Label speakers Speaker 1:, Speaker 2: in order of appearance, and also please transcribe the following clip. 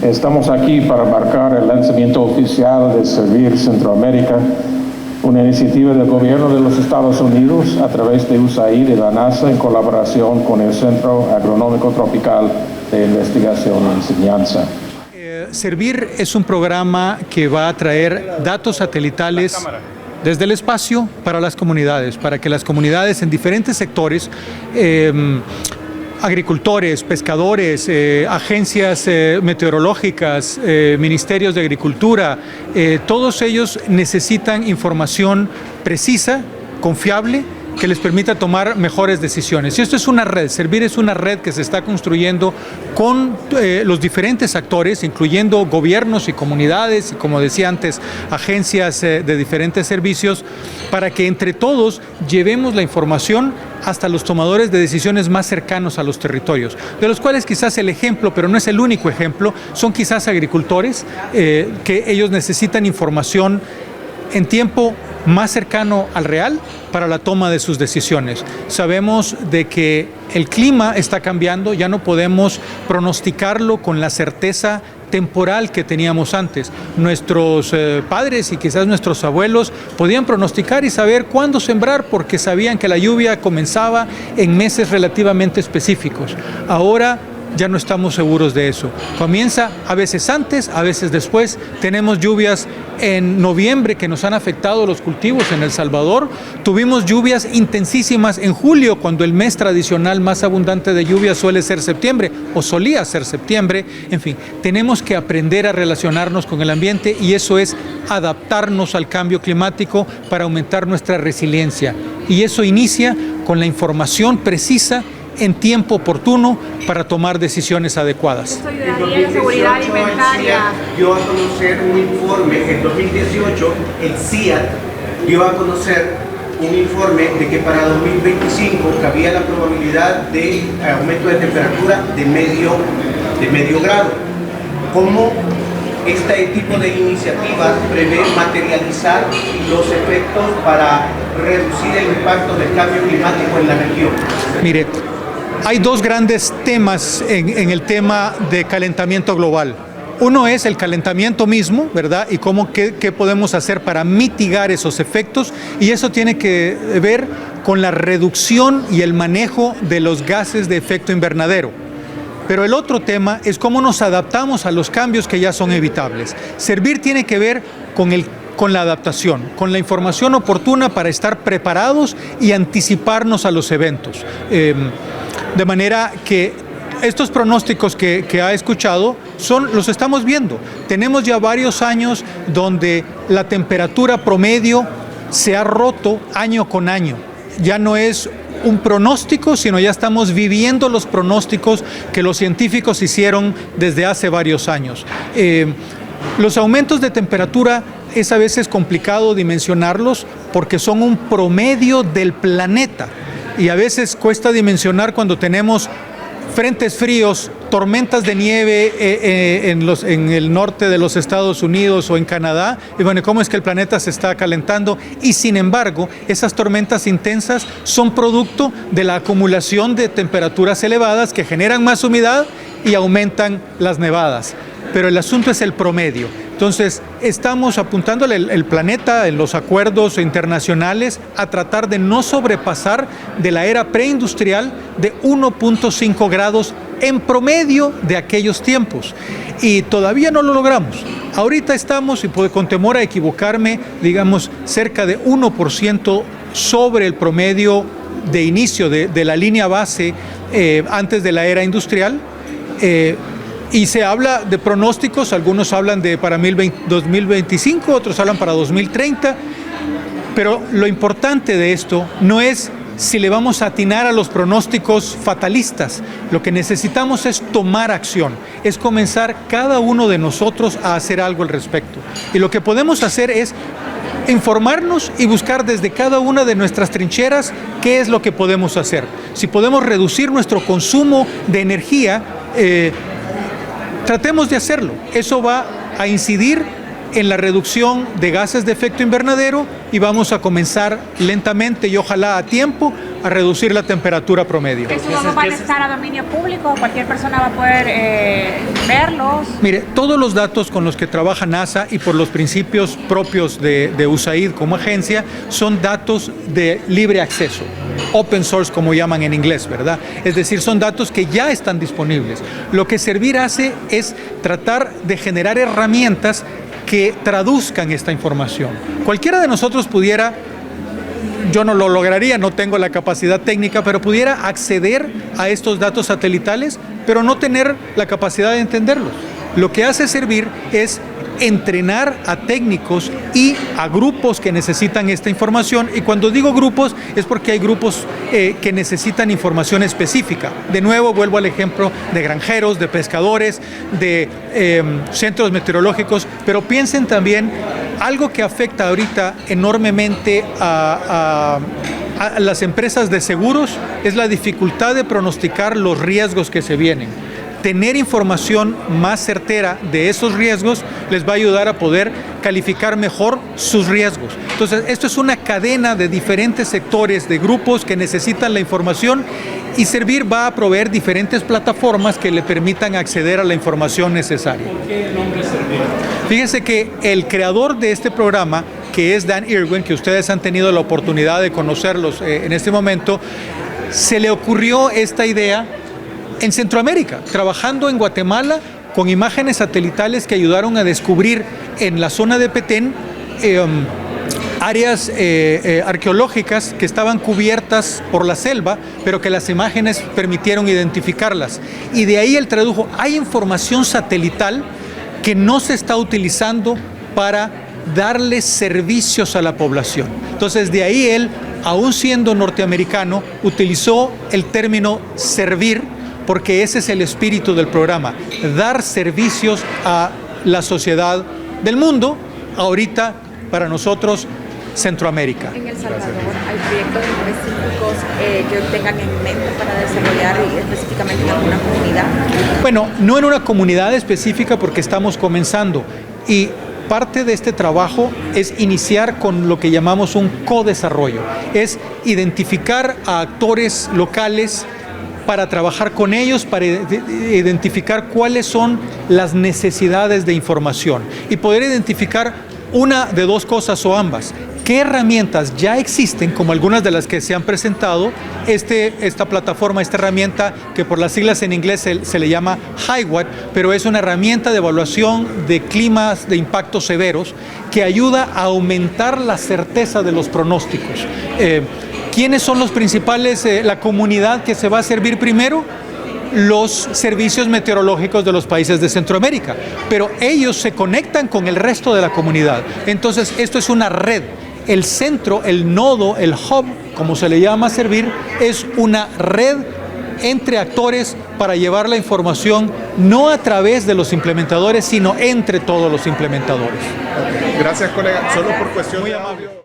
Speaker 1: Estamos aquí para marcar el lanzamiento oficial de Servir Centroamérica, una iniciativa del gobierno de los Estados Unidos a través de USAID y la NASA en colaboración con el Centro Agronómico Tropical de Investigación y Enseñanza.
Speaker 2: Servir es un programa que va a traer datos satelitales desde el espacio para las comunidades, para que las comunidades en diferentes sectores, agricultores, pescadores, agencias meteorológicas, ministerios de agricultura, todos ellos necesitan información precisa, confiable, que les permita tomar mejores decisiones. Y esto es una red, Servir es una red que se está construyendo con los diferentes actores, incluyendo gobiernos y comunidades, y como decía antes, agencias de diferentes servicios, para que entre todos llevemos la información hasta los tomadores de decisiones más cercanos a los territorios, de los cuales quizás el ejemplo, pero no es el único ejemplo, son quizás agricultores, que ellos necesitan información en tiempo más cercano al real para la toma de sus decisiones. Sabemos de que el clima está cambiando, ya no podemos pronosticarlo con la certeza temporal que teníamos antes. Nuestros padres y quizás nuestros abuelos podían pronosticar y saber cuándo sembrar porque sabían que la lluvia comenzaba en meses relativamente específicos. Ahora ya no estamos seguros de eso. Comienza a veces antes, a veces después. Tenemos lluvias en noviembre que nos han afectado los cultivos en El Salvador. Tuvimos lluvias intensísimas en julio, cuando el mes tradicional más abundante de lluvias suele ser septiembre, o solía ser septiembre. En fin, tenemos que aprender a relacionarnos con el ambiente y eso es adaptarnos al cambio climático para aumentar nuestra resiliencia. Y eso inicia con la información precisa en tiempo oportuno para tomar decisiones adecuadas.
Speaker 3: Esto ayudaría a la seguridad alimentaria.
Speaker 4: Dio a conocer un informe, en 2018 el CIAT dio a conocer un informe de que para 2025 cabía la probabilidad de aumento de temperatura de medio grado. ¿Cómo este tipo de iniciativas prevé materializar los efectos para reducir el impacto del cambio climático en la región?
Speaker 2: Mire, hay dos grandes temas en el tema de calentamiento global. Uno es el calentamiento mismo, ¿verdad? Y qué podemos hacer para mitigar esos efectos. Y eso tiene que ver con la reducción y el manejo de los gases de efecto invernadero. Pero el otro tema es cómo nos adaptamos a los cambios que ya son evitables. Servir tiene que ver con la adaptación, con la información oportuna para estar preparados y anticiparnos a los eventos. De manera que estos pronósticos que ha escuchado los estamos viendo. Tenemos ya varios años donde la temperatura promedio se ha roto año con año. Ya no es un pronóstico, sino ya estamos viviendo los pronósticos que los científicos hicieron desde hace varios años. Los aumentos de temperatura es a veces complicado dimensionarlos porque son un promedio del planeta. Y a veces cuesta dimensionar cuando tenemos frentes fríos, tormentas de nieve en el norte de los Estados Unidos o en Canadá. Y bueno, ¿cómo es que el planeta se está calentando? Y sin embargo, esas tormentas intensas son producto de la acumulación de temperaturas elevadas que generan más humedad y aumentan las nevadas. Pero el asunto es el promedio. Entonces, estamos apuntándole el planeta en los acuerdos internacionales a tratar de no sobrepasar de la era preindustrial de 1.5 grados en promedio de aquellos tiempos. Y todavía no lo logramos. Ahorita estamos, y con temor a equivocarme, digamos, cerca de 1% sobre el promedio de inicio de la línea base antes de la era industrial. Y se habla de pronósticos, algunos hablan de para 2025, otros hablan para 2030, pero lo importante de esto no es si le vamos a atinar a los pronósticos fatalistas. Lo que necesitamos es tomar acción, es comenzar cada uno de nosotros a hacer algo al respecto. Y lo que podemos hacer es informarnos y buscar desde cada una de nuestras trincheras qué es lo que podemos hacer. Si podemos reducir nuestro consumo de energía, tratemos de hacerlo. Eso va a incidir en la reducción de gases de efecto invernadero y vamos a comenzar lentamente y ojalá a tiempo a reducir la temperatura promedio.
Speaker 3: ¿Eso no va a estar a dominio público? ¿Cualquier persona va a poder verlos?
Speaker 2: Mire, todos los datos con los que trabaja NASA y por los principios propios de USAID como agencia son datos de libre acceso, open source como llaman en inglés, ¿verdad? Es decir, son datos que ya están disponibles. Lo que Servir hace es tratar de generar herramientas que traduzcan esta información. Cualquiera de nosotros pudiera, yo no lo lograría, no tengo la capacidad técnica, pero pudiera acceder a estos datos satelitales, pero no tener la capacidad de entenderlos. Lo que hace Servir es entrenar a técnicos y a grupos que necesitan esta información, y cuando digo grupos es porque hay grupos que necesitan información específica. De nuevo vuelvo al ejemplo de granjeros, de pescadores, de centros meteorológicos, pero piensen también algo que afecta ahorita enormemente a las empresas de seguros es la dificultad de pronosticar los riesgos que se vienen. Tener información más certera de esos riesgos les va a ayudar a poder calificar mejor sus riesgos. Entonces, esto es una cadena de diferentes sectores, de grupos que necesitan la información, y Servir va a proveer diferentes plataformas que le permitan acceder a la información necesaria.
Speaker 5: ¿Por qué el nombre Servir?
Speaker 2: Fíjense que el creador de este programa, que es Dan Irwin, que ustedes han tenido la oportunidad de conocerlos en este momento, se le ocurrió esta idea en Centroamérica, trabajando en Guatemala con imágenes satelitales que ayudaron a descubrir en la zona de Petén áreas arqueológicas que estaban cubiertas por la selva, pero que las imágenes permitieron identificarlas. Y de ahí él tradujo, hay información satelital que no se está utilizando para darle servicios a la población. Entonces de ahí él, aún siendo norteamericano, utilizó el término servir, porque ese es el espíritu del programa, dar servicios a la sociedad del mundo, ahorita para nosotros Centroamérica.
Speaker 6: En El Salvador hay proyectos específicos que tengan en mente para desarrollar específicamente en alguna comunidad.
Speaker 2: Bueno, no en una comunidad específica porque estamos comenzando, y parte de este trabajo es iniciar con lo que llamamos un co-desarrollo, es identificar a actores locales para trabajar con ellos, para identificar cuáles son las necesidades de información y poder identificar una de dos cosas o ambas. ¿Qué herramientas ya existen, como algunas de las que se han presentado? Esta plataforma, esta herramienta que por las siglas en inglés se le llama HiWatt, pero es una herramienta de evaluación de climas de impactos severos que ayuda a aumentar la certeza de los pronósticos. ¿Quiénes son los principales, la comunidad que se va a servir primero? Los servicios meteorológicos de los países de Centroamérica, pero ellos se conectan con el resto de la comunidad. Entonces, esto es una red. El centro, el nodo, el hub, como se le llama a Servir, es una red entre actores para llevar la información no a través de los implementadores, sino entre todos los implementadores.
Speaker 7: Gracias, colega. Solo por cuestión
Speaker 2: Muy
Speaker 7: de
Speaker 2: amable.
Speaker 7: audio.